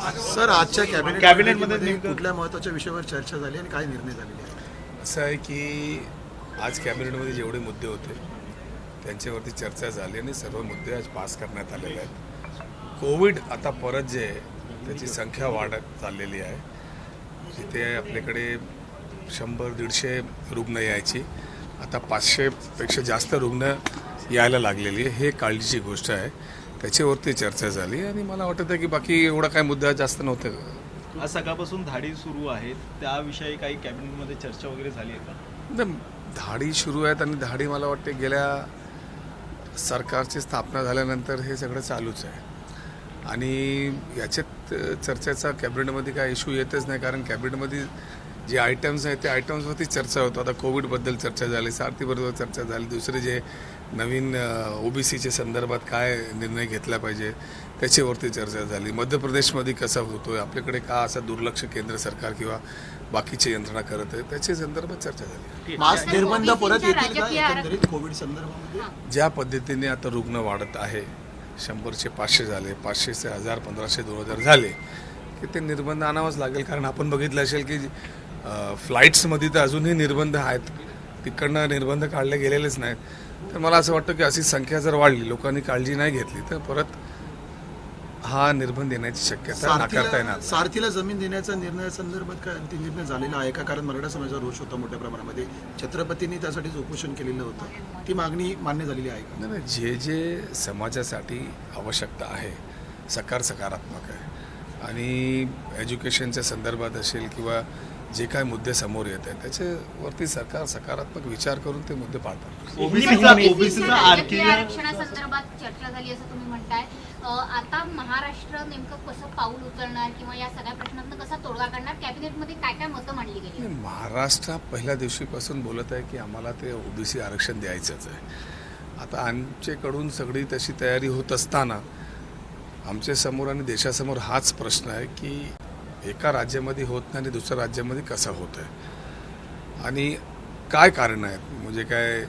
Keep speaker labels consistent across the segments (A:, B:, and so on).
A: Sir आजच्या कॅबिनेटमध्ये कुठल्या महत्त्वाच्या विषयावर चर्चा झाली आणि काय निर्णय झालेले आहे?
B: असं आहे की आज कॅबिनेटमध्ये जेवढे मुद्दे होते त्यांच्यावरती चर्चा झाली आणि सर्व मुद्दे आज पास करण्यात आलेले आहेत. कोविड आता परत जे आहे त्याची संख्या वाढत चाललेली आहे. जिथे आपल्याकडे 100-150 रुग्ण यायची आता 500पेक्षा जास्त रुग्ण यायला लागलेली आहे. हे काळजीची गोष्ट आहे. त्याच्यावरती चर्चा झाली आणि मला वाटतं आहे की बाकी एवढा काय मुद्दा जास्त नव्हतं.
C: आज सकाळपासून धाडी सुरू आहेत, त्याविषयी काही कॅबिनेटमध्ये चर्चा वगैरे झाली आहे का?
B: धाडी सुरू आहेत आणि धाडी मला वाटते गेल्या सरकारची स्थापना झाल्यानंतर हे सगळं चालूच आहे आणि याच्यात चर्चेचा कॅबिनेटमध्ये काय इश्यू येतच नाही. कारण कॅबिनेटमध्ये जे आयटम्स आहेत त्या आयटम्सवरती चर्चा होतो. आता कोविडबद्दल चर्चा झाली, सारथीबरोबर चर्चा झाली, दुसरे जे नवीन OBCच्या संदर्भात काय निर्णय घेतला पाहिजे त्याच्यावरती चर्चा झाली. मध्य प्रदेशमध्ये कसा होतोय, आपल्याकडे का असं दुर्लक्ष केंद्र सरकार किंवा बाकीची यंत्रणा करत आहे त्याच्या संदर्भात चर्चा झाली.
A: मास्क निर्बंध परत येतील का एकंदरीत कोविड संदर्भामध्ये?
B: ज्या पद्धतीने आता रुग्ण वाढत आहे, 100चे 500 झाले, 500 ते 1000, 1500, 2000 झाले की ते निर्बंध आणावंच लागेल. कारण आपण बघितलं असेल की फ्लाईट्समध्ये तर अजूनही निर्बंध आहेत, तिकडनं निर्बंध काढले गेलेलेच नाहीत. तर मला असं वाटतं की अशी संख्या जर वाढली, लोकांनी काळजी नाही घेतली तर परत हा निर्बंध येण्याची शक्यता नाकारता येणार.
A: सारथीला जमीन देण्याचा निर्णय संदर्भात काय अंतिम निर्णय झालेला आहे का? कारण मराठा समाजाचा रोष होता मोठ्या प्रमाणामध्ये, छत्रपतींनी त्यासाठीच उपोषण केलेलं होतं. ती मागणी मान्य झालेली आहे का?
B: नाही, जे जे समाजासाठी आवश्यकता आहे सकारात्मक आहे आणि एज्युकेशनच्या संदर्भात असेल किंवा जे काय मुद्दे समोर येत आहेत त्याच्यावरती सरकार सकारात्मक विचार करून ते मुद्दे पाळतात.
C: ओबीसीचा
D: आरक्षणासंदर्भात चर्चा झाली असं तुम्ही म्हणताय. आता महाराष्ट्र नेमकं कसं पाऊल उचलणार किंवा या सगळ्या प्रश्नांना कसा तोडगा काढणार? कॅबिनेटमध्ये काय काय मतं मांडली गेली?
B: महाराष्ट्र पहिल्या दिवशीपासून बोलत आहे की आम्हाला ते OBC आरक्षण द्यायचंच आहे. आता आमच्याकडून सगळी तशी तयारी होत असताना आमच्या समोर आणि देशासमोर हाच प्रश्न आहे की एका राज्यामध्ये होत नाही आणि दुसऱ्या राज्यामध्ये कसं होत आहे आणि काय कारण आहेत. म्हणजे काय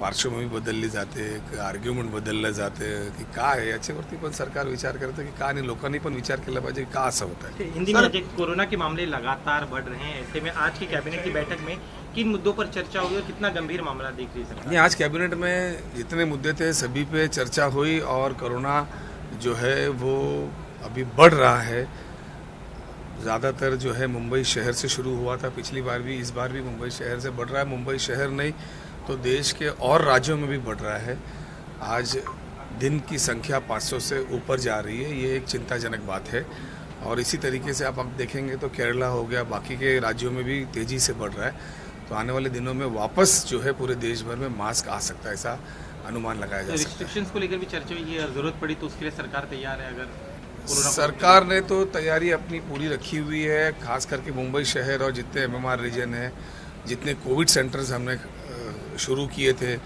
B: पार्श्वभूमी बदलली जाते, आर्ग्युमेंट बदललं जाते की काय, याच्यावरती पण सरकार विचार करतं की का, आणि लोकांनी पण विचार केला पाहिजे की का असं होत आहे.
E: हिंदी में कोरोना के मामले लगातार बढ़ रहे हैं, ऐसे में आज की कैबिनेट की बैठक में किन मुद्दों पर चर्चा हुई और कितना गंभीर मामला देख रही है सरकार?
B: आज कैबिनेट में जितने मुद्दे थे सभी पे चर्चा हुई और कोरोना जो है वो अभी बढ़ रहा है. ज़्यादातर जो है मुंबई शहर से शुरू हुआ था पिछली बार भी, इस बार भी मुंबई शहर से बढ़ रहा है. मुंबई शहर नहीं तो देश के और राज्यों में भी बढ़ रहा है. आज दिन की संख्या 500 से ऊपर जा रही है. ये एक चिंताजनक बात है और इसी तरीके से आप देखेंगे तो केरला हो गया, बाकी के राज्यों में भी तेज़ी से बढ़ रहा है. तो आने वाले दिनों में वापस जो है पूरे देश भर में मास्क आ सकता है, ऐसा अनुमान लगाया जा सकता है.
E: रिस्ट्रिक्शंस को लेकर भी चर्चा हुई है, जरूरत पड़ी तो उसके लिए सरकार तैयार है. अगर
B: सरकार ने तो तैयारी अपनी पूरी रखी हुई है. खास करके मुंबई शहर और जितने MMR रीजन है, जितने कोविड सेंटर्स हमने शुरू किए थे,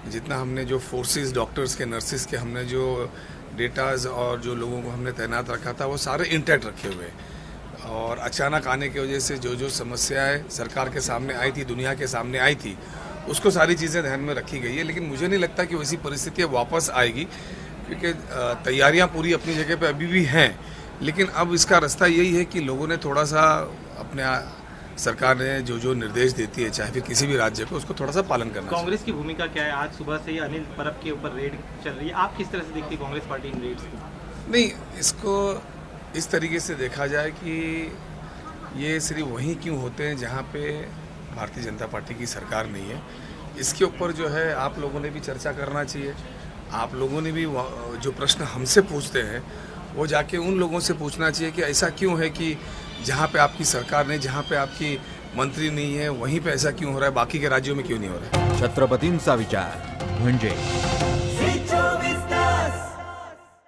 B: जितना हमने जो फोर्सेस डॉक्टर्स के, नर्सिस के हमने जो डेटाज और जो लोगों को हमने तैनात रखा था वो सारे इंटैक्ट रखे हुए हैं. और अचानक आने की वजह से जो जो समस्याएं सरकार के सामने आई थी, दुनिया के सामने आई थी, उसको सारी चीज़ें ध्यान में रखी गई है. लेकिन मुझे नहीं लगता कि वैसी परिस्थितियाँ वापस आएगी क्योंकि तैयारियां पूरी अपनी जगह पे अभी भी हैं. लेकिन अब इसका रास्ता यही है कि लोगों ने थोड़ा सा अपने सरकार ने जो जो निर्देश देती है चाहे फिर किसी भी राज्य को, उसको थोड़ा सा पालन करना.
E: कांग्रेस की भूमिका क्या है? आज सुबह से ही अनिल परब के ऊपर रेड चल रही है, आप किस तरह से देखती है कांग्रेस पार्टी इन रेड्स को?
B: नहीं, इसको इस तरीके से देखा जाए कि ये सिर्फ वहीं क्यों होते हैं जहाँ पे भारतीय जनता पार्टी की सरकार नहीं है. इसके ऊपर जो है आप लोगों ने भी चर्चा करना चाहिए. आप लोगों ने भी जो प्रश्न हमसे पूछते हैं वो जाके उन लोगों से पूछना चाहिए कि ऐसा क्यों है कि जहाँ पे आपकी सरकार नहीं, जहाँ पे आपकी मंत्री नहीं है, वहीं पे ऐसा क्यों हो रहा है, बाकी के राज्यों में क्यों नहीं हो रहा है.
F: छत्रपतींचा विचार म्हणजे